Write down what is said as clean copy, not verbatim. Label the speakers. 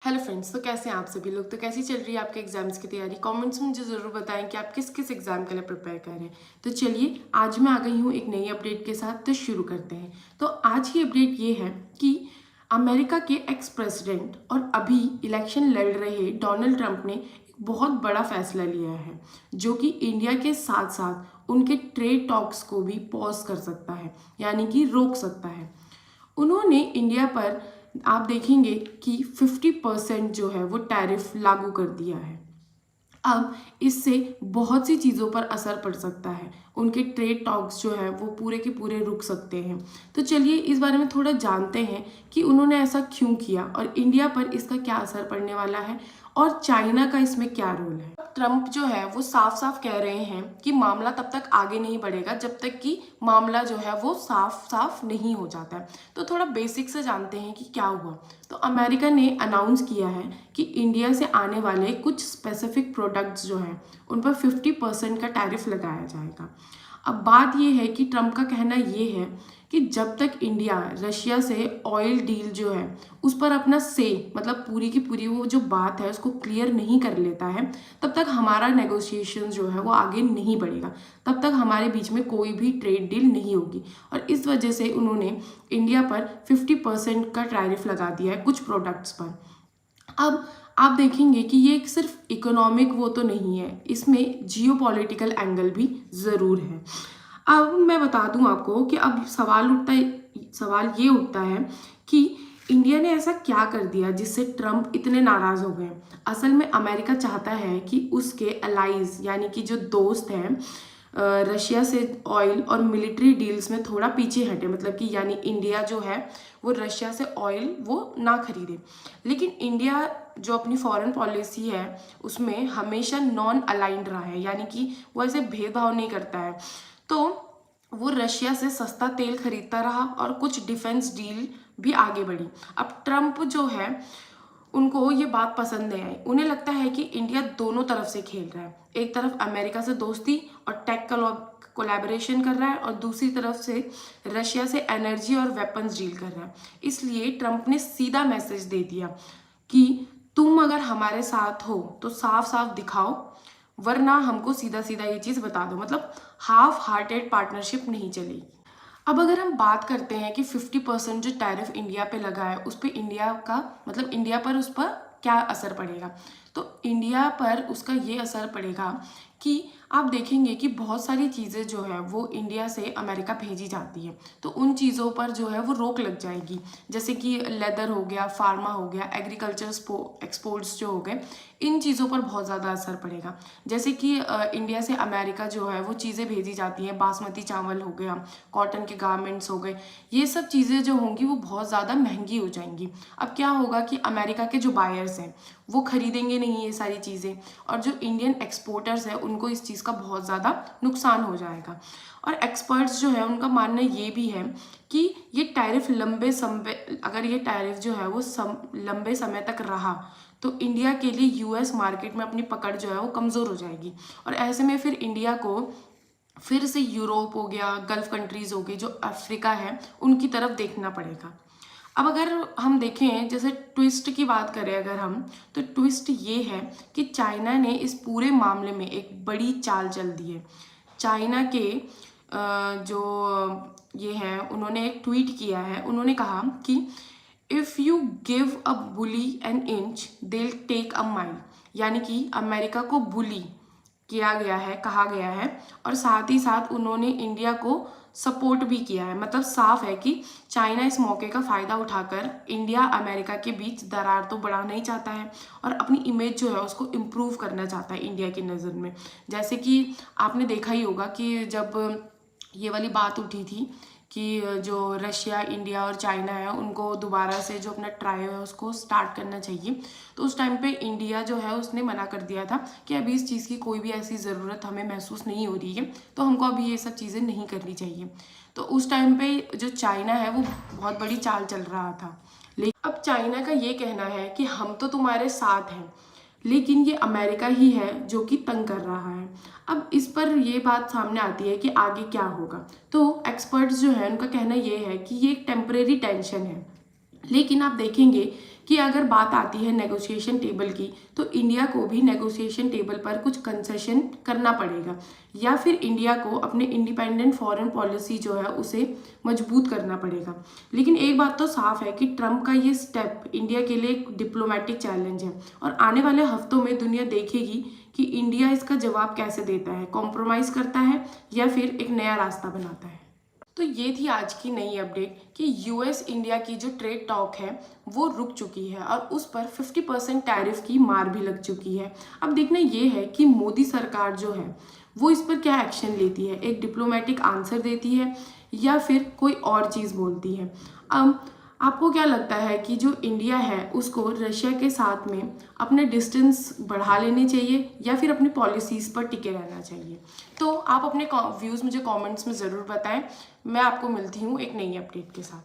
Speaker 1: Hello friends, तो कैसे हैं आप सभी लोग। तो कैसी चल रही है आपके एग्जाम्स की तैयारी। कमेंट्स में मुझे ज़रूर बताएं कि आप किस किस एग्जाम के लिए प्रिपेयर कर रहे हैं। तो चलिए, आज मैं आ गई हूँ एक नई अपडेट के साथ। तो शुरू करते हैं। तो आज की अपडेट ये है कि अमेरिका के एक्स प्रेसिडेंट और अभी इलेक्शन लड़ रहे डोनाल्ड ट्रंप ने एक बहुत बड़ा फैसला लिया है, जो कि इंडिया के साथ साथ उनके ट्रेड टॉक्स को भी पॉज कर सकता है, यानी कि रोक सकता है। उन्होंने इंडिया पर आप देखेंगे कि 50% जो है वो टैरिफ लागू कर दिया है। अब इससे बहुत सी चीज़ों पर असर पड़ सकता है। उनके ट्रेड टॉक्स जो है वो पूरे के पूरे रुक सकते हैं। तो चलिए इस बारे में थोड़ा जानते हैं कि उन्होंने ऐसा क्यों किया और इंडिया पर इसका क्या असर पड़ने वाला है और चाइना का इसमें क्या रोल है। ट्रंप जो है वो साफ साफ कह रहे हैं कि मामला तब तक आगे नहीं बढ़ेगा जब तक कि मामला जो है वो साफ साफ नहीं हो जाता है। तो थोड़ा बेसिक से जानते हैं कि क्या हुआ। तो अमेरिका ने अनाउंस किया है कि इंडिया से आने वाले कुछ स्पेसिफिक प्रोडक्ट्स जो हैं उन पर 50% का टैरिफ लगाया जाएगा। अब बात यह है कि ट्रंप का कहना ये है कि जब तक इंडिया रशिया से ऑयल डील जो है उस पर अपना से मतलब पूरी की पूरी वो जो बात है उसको क्लियर नहीं कर लेता है, तब तक हमारा नेगोशिएशन जो है वो आगे नहीं बढ़ेगा। तब तक हमारे बीच में कोई भी ट्रेड डील नहीं होगी। और इस वजह से उन्होंने इंडिया पर 50% का टैरिफ लगा दिया है कुछ प्रोडक्ट्स पर। अब आप देखेंगे कि ये एक सिर्फ इकोनॉमिक वो तो नहीं है, इसमें जियोपॉलिटिकल एंगल भी ज़रूर है। अब मैं बता दूं आपको कि अब सवाल ये उठता है कि इंडिया ने ऐसा क्या कर दिया जिससे ट्रंप इतने नाराज़ हो गए। असल में अमेरिका चाहता है कि उसके अलाइज यानी कि जो दोस्त हैं रशिया से ऑयल और मिलिट्री डील्स में थोड़ा पीछे हटे, मतलब कि यानी इंडिया जो है वो रशिया से ऑयल वो ना खरीदे। लेकिन इंडिया जो अपनी फॉरेन पॉलिसी है उसमें हमेशा नॉन अलाइंड रहा है, यानी कि वो ऐसे भेदभाव नहीं करता है। तो वो रशिया से सस्ता तेल खरीदता रहा और कुछ डिफेंस डील भी आगे बढ़ी। अब ट्रंप जो है उनको ये बात पसंद नहीं आई। उन्हें लगता है कि इंडिया दोनों तरफ से खेल रहा है, एक तरफ अमेरिका से दोस्ती और टेक कोलैबोरेशन कर रहा है और दूसरी तरफ से रशिया से एनर्जी और वेपन्स डील कर रहा है। इसलिए ट्रंप ने सीधा मैसेज दे दिया कि तुम अगर हमारे साथ हो तो साफ साफ दिखाओ, वरना हमको सीधा सीधा ये चीज़ बता दो। मतलब हाफ हार्टेड पार्टनरशिप नहीं चलेगी। अब अगर हम बात करते हैं कि 50% जो टैरिफ इंडिया पे लगा है उस पर इंडिया का मतलब इंडिया पर उस पर क्या असर पड़ेगा, तो इंडिया पर उसका ये असर पड़ेगा कि आप देखेंगे कि बहुत सारी चीज़ें जो है वो इंडिया से अमेरिका भेजी जाती है, तो उन चीज़ों पर जो है वो रोक लग जाएगी। जैसे कि लेदर हो गया, फार्मा हो गया, एग्रीकल्चर एक्सपोर्ट्स जो हो गए, इन चीज़ों पर बहुत ज़्यादा असर पड़ेगा। जैसे कि इंडिया से अमेरिका जो है वो चीज़ें भेजी जाती हैं, बासमती चावल हो गया, कॉटन के गारमेंट्स हो गए, ये सब चीज़ें जो होंगी वो बहुत ज़्यादा महंगी हो जाएंगी। अब क्या होगा कि अमेरिका के जो बायर्स हैं वो खरीदेंगे नहीं ये सारी चीज़ें, और जो इंडियन एक्सपोर्टर्स हैं उनको इस चीज़ का बहुत ज़्यादा नुकसान हो जाएगा। और एक्सपर्ट्स जो है उनका मानना ये भी है कि ये टैरिफ अगर ये टैरिफ जो है वो लंबे समय तक रहा तो इंडिया के लिए यूएस मार्केट में अपनी पकड़ जो है वो कमज़ोर हो जाएगी। और ऐसे में फिर इंडिया को फिर से यूरोप हो गया, गल्फ कंट्रीज़ हो गई, जो अफ्रीका है, उनकी तरफ देखना पड़ेगा। अब अगर हम देखें, जैसे ट्विस्ट की बात करें अगर हम, तो ट्विस्ट ये है कि चाइना ने इस पूरे मामले में एक बड़ी चाल चल दी है। चाइना के जो ये है उन्होंने एक ट्वीट किया है। उन्होंने कहा कि if you give a bully an inch देल टेक अ माइल, यानी कि अमेरिका को बुली किया गया है, कहा गया है, और साथ ही साथ उन्होंने इंडिया को सपोर्ट भी किया है। मतलब साफ है कि चाइना इस मौके का फ़ायदा उठाकर इंडिया अमेरिका के बीच दरार तो बढ़ाना नहीं चाहता है और अपनी इमेज जो है उसको इम्प्रूव करना चाहता है इंडिया की नज़र में। जैसे कि आपने देखा ही होगा कि जब ये वाली बात उठी थी कि जो रशिया, इंडिया और चाइना है उनको दोबारा से जो अपना ट्राई है उसको स्टार्ट करना चाहिए, तो उस टाइम पे इंडिया जो है उसने मना कर दिया था कि अभी इस चीज़ की कोई भी ऐसी ज़रूरत हमें महसूस नहीं हो रही है, तो हमको अभी ये सब चीज़ें नहीं करनी चाहिए। तो उस टाइम पे जो चाइना है वो बहुत बड़ी चाल चल रहा था। लेकिन अब चाइना का ये कहना है कि हम तो तुम्हारे साथ हैं, लेकिन ये अमेरिका ही है जो कि तंग कर रहा है। अब इस पर ये बात सामने आती है कि आगे क्या होगा। तो एक्सपर्ट्स जो है उनका कहना ये है कि ये एक टेम्परेरी टेंशन है, लेकिन आप देखेंगे कि अगर बात आती है नेगोशिएशन टेबल की तो इंडिया को भी नेगोशिएशन टेबल पर कुछ कंसेशन करना पड़ेगा या फिर इंडिया को अपने इंडिपेंडेंट फॉरेन पॉलिसी जो है उसे मजबूत करना पड़ेगा। लेकिन एक बात तो साफ है कि ट्रंप का ये स्टेप इंडिया के लिए एक डिप्लोमेटिक चैलेंज है और आने वाले हफ्तों में दुनिया देखेगी कि इंडिया इसका जवाब कैसे देता है, कॉम्प्रोमाइज़ करता है या फिर एक नया रास्ता बनाता है। तो ये थी आज की नई अपडेट कि यूएस इंडिया की जो ट्रेड टॉक है वो रुक चुकी है और उस पर 50% टैरिफ की मार भी लग चुकी है। अब देखना ये है कि मोदी सरकार जो है वो इस पर क्या एक्शन लेती है, एक डिप्लोमेटिक आंसर देती है या फिर कोई और चीज़ बोलती है। अब आपको क्या लगता है कि जो इंडिया है उसको रशिया के साथ में अपने डिस्टेंस बढ़ा लेने चाहिए या फिर अपनी पॉलिसीज़ पर टिके रहना चाहिए? तो आप अपने व्यूज़ मुझे कमेंट्स में ज़रूर बताएं। मैं आपको मिलती हूँ एक नई अपडेट के साथ।